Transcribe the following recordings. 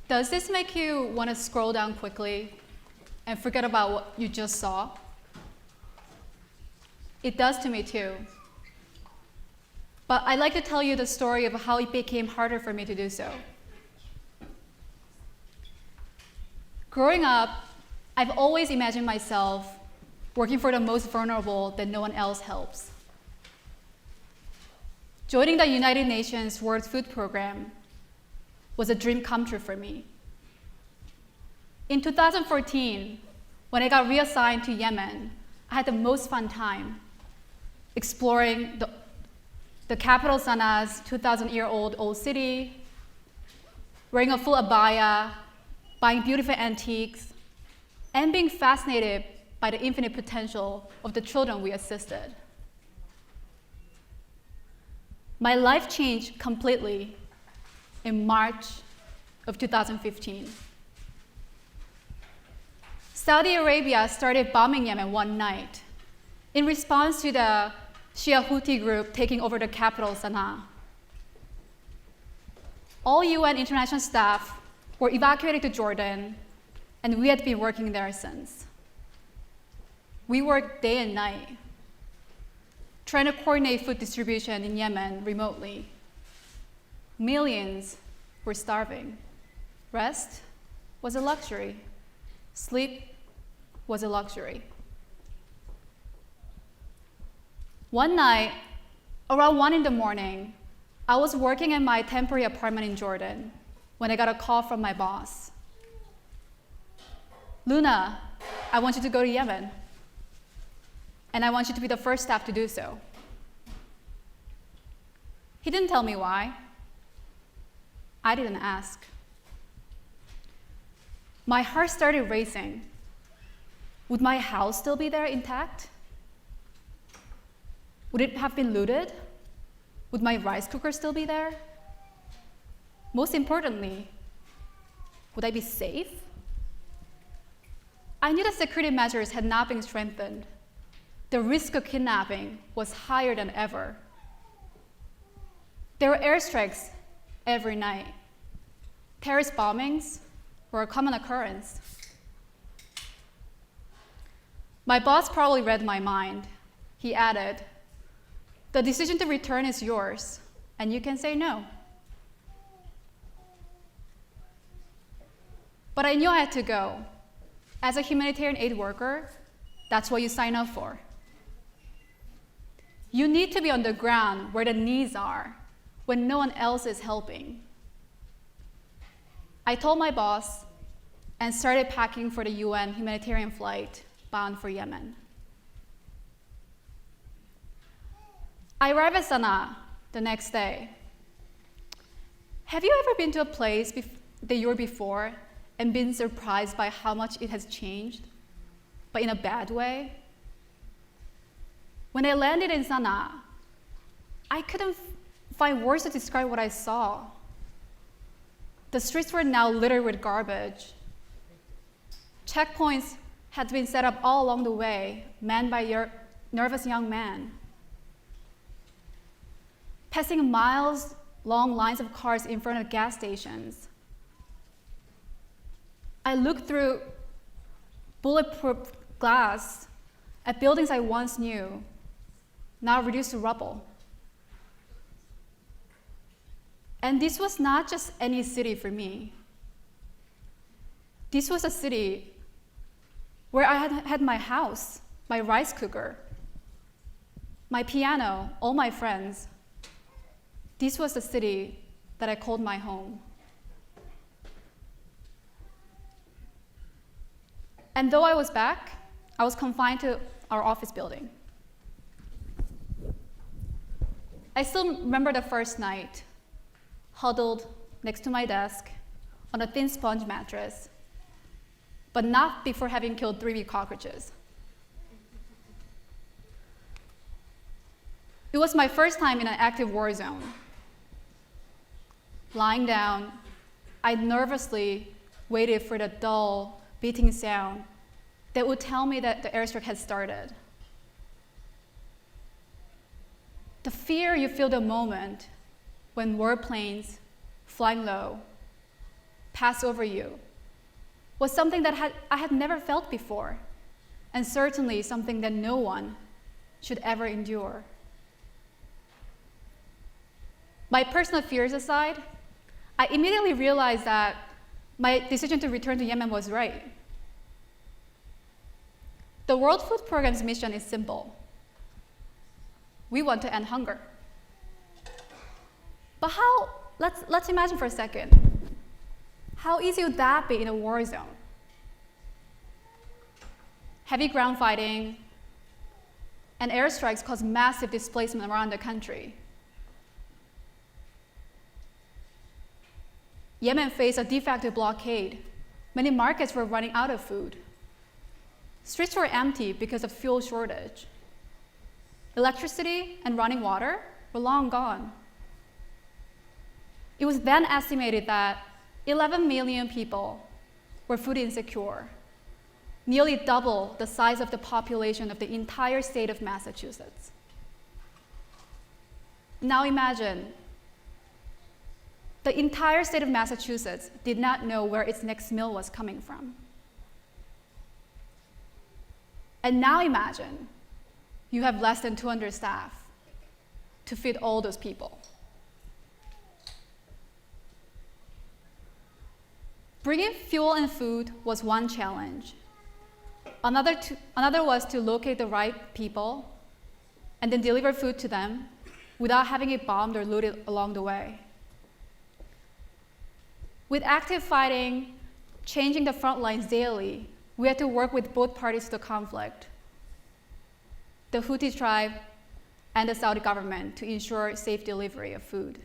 Does this make you want to scroll down quickly and forget about what you just saw? It does to me too. But I'd like to tell you the story of how it became harder for me to do so. Growing up, I've always imagined myself working for the most vulnerable that no one else helps. Joining the United Nations World Food Program was a dream come true for me. In 2014, when I got reassigned to Yemen, I had the most fun time exploring the capital Sana's 2,000-year-old old city, wearing a full abaya, buying beautiful antiques, and being fascinated by the infinite potential of the children we assisted. My life changed completely in March of 2015. Saudi Arabia started bombing Yemen one night in response to the Shia Houthi group taking over the capital, Sana'a. All UN international staff were evacuated to Jordan, and we had been working there since. We worked day and night, trying to coordinate food distribution in Yemen remotely. Millions were starving. Rest was a luxury. Sleep was a luxury. One night, around 1 in the morning, I was working in my temporary apartment in Jordan when I got a call from my boss. Luna, I want you to go to Yemen, and I want you to be the first staff to do so. He didn't tell me why. I didn't ask. My heart started racing. Would my house still be there intact? Would it have been looted? Would my rice cooker still be there? Most importantly, would I be safe? I knew the security measures had not been strengthened. The risk of kidnapping was higher than ever. There were airstrikes every night. Terrorist bombings were a common occurrence. My boss probably read my mind. He added, "The decision to return is yours, and you can say no." But I knew I had to go. As a humanitarian aid worker, that's what you sign up for. You need to be on the ground where the needs are, when no one else is helping. I told my boss and started packing for the UN humanitarian flight bound for Yemen. I arrived at Sana'a the next day. Have you ever been to a place the year before and been surprised by how much it has changed, but in a bad way? When I landed in Sana'a, I couldn't find words to describe what I saw. The streets were now littered with garbage. Checkpoints had been set up all along the way, manned by nervous young men. Passing miles-long lines of cars in front of gas stations. I looked through bulletproof glass at buildings I once knew, now reduced to rubble. And this was not just any city for me. This was a city where I had my house, my rice cooker, my piano, all my friends. This was the city that I called my home. And though I was back, I was confined to our office building. I still remember the first night, huddled next to my desk on a thin sponge mattress, but not before having killed 3 cockroaches. It was my first time in an active war zone. Lying down, I nervously waited for the dull, beating sound that would tell me that the airstrike had started. The fear you feel the moment when warplanes flying low pass over you was something that I had never felt before, and certainly something that no one should ever endure. My personal fears aside, I immediately realized that my decision to return to Yemen was right. The World Food Programme's mission is simple. We want to end hunger. But how, let's imagine for a second, how easy would that be in a war zone? Heavy ground fighting and airstrikes cause massive displacement around the country. Yemen faced a de facto blockade. Many markets were running out of food. Streets were empty because of fuel shortage. Electricity and running water were long gone. It was then estimated that 11 million people were food insecure, nearly double the size of the population of the entire state of Massachusetts. Now imagine, the entire state of Massachusetts did not know where its next meal was coming from. And now imagine, you have less than 200 staff to feed all those people. Bringing fuel and food was one challenge. Another was to locate the right people and then deliver food to them without having it bombed or looted along the way. With active fighting, changing the front lines daily, we had to work with both parties to the conflict, the Houthi tribe and the Saudi government, to ensure safe delivery of food.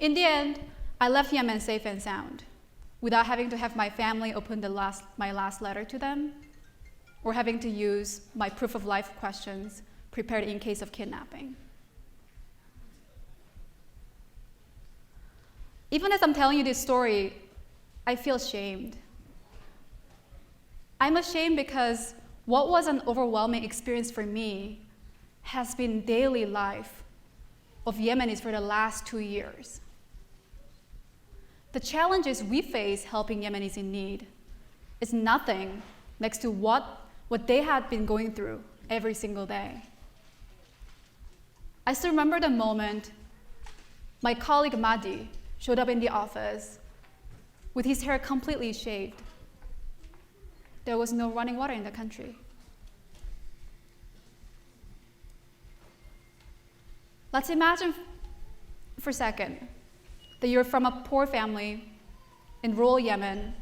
In the end, I left Yemen safe and sound, without having to have my family open my last letter to them, or having to use my proof of life questions prepared in case of kidnapping. Even as I'm telling you this story, I feel shamed. I'm ashamed because what was an overwhelming experience for me has been daily life of Yemenis for the last 2 years. The challenges we face helping Yemenis in need is nothing next to what they had been going through every single day. I still remember the moment my colleague Mahdi showed up in the office with his hair completely shaved. There was no running water in the country. Let's imagine for a second that you're from a poor family in rural Yemen,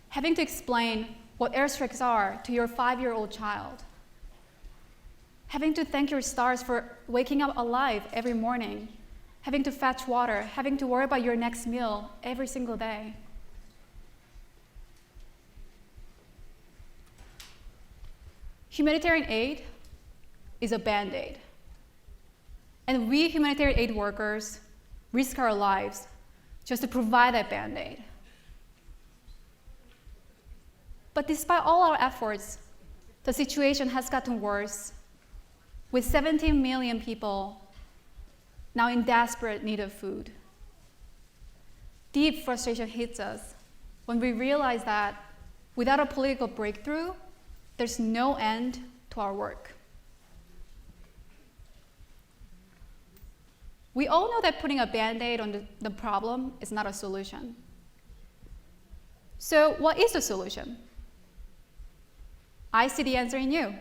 having to explain what airstrikes are to your 5-year-old child, having to thank your stars for waking up alive every morning, having to fetch water, having to worry about your next meal every single day. Humanitarian aid is a Band-Aid. And we humanitarian aid workers risk our lives just to provide that Band-Aid. But despite all our efforts, the situation has gotten worse, with 17 million people now in desperate need of food. Deep frustration hits us when we realize that without a political breakthrough, there's no end to our work. We all know that putting a Band-Aid on the problem is not a solution. So what is the solution? I see the answer in you.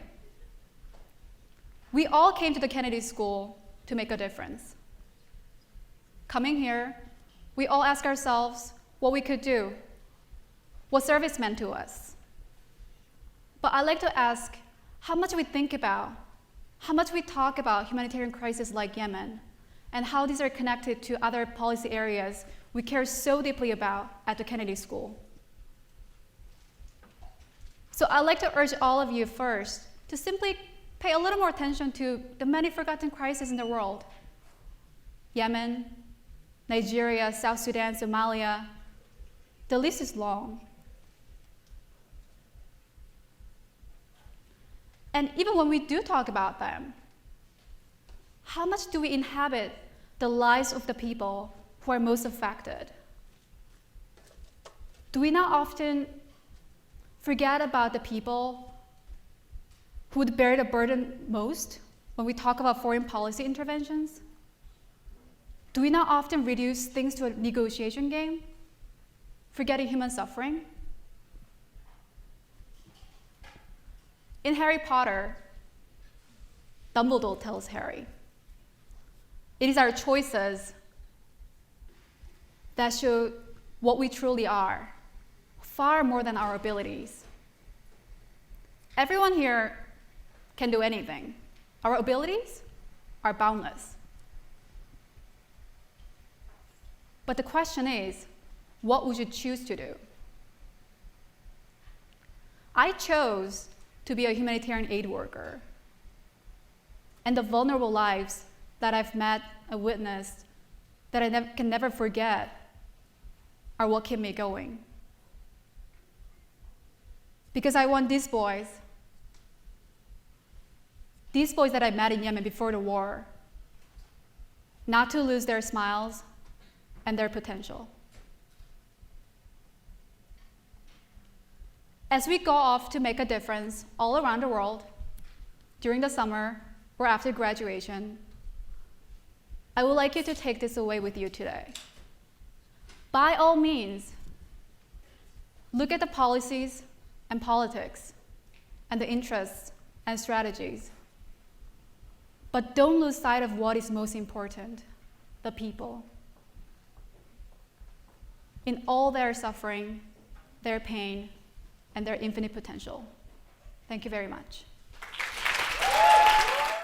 We all came to the Kennedy School to make a difference. Coming here, we all ask ourselves what we could do, what service meant to us. But I'd like to ask how much we think about, how much we talk about humanitarian crises like Yemen, and how these are connected to other policy areas we care so deeply about at the Kennedy School. So I'd like to urge all of you first to simply pay a little more attention to the many forgotten crises in the world. Yemen, Nigeria, South Sudan, Somalia, the list is long. And even when we do talk about them, how much do we inhabit the lives of the people who are most affected? Do we not often forget about the people who would bear the burden most when we talk about foreign policy interventions? Do we not often reduce things to a negotiation game, forgetting human suffering? In Harry Potter, Dumbledore tells Harry, it is our choices that show what we truly are, far more than our abilities. Everyone here can do anything. Our abilities are boundless. But the question is, what would you choose to do? I chose to be a humanitarian aid worker. And the vulnerable lives that I've met and witnessed that I can never forget are what keep me going. Because I want these boys that I met in Yemen before the war, not to lose their smiles and their potential. As we go off to make a difference all around the world, during the summer or after graduation, I would like you to take this away with you today. By all means, look at the policies and politics and the interests and strategies. But don't lose sight of what is most important, the people. In all their suffering, their pain, and their infinite potential. Thank you very much.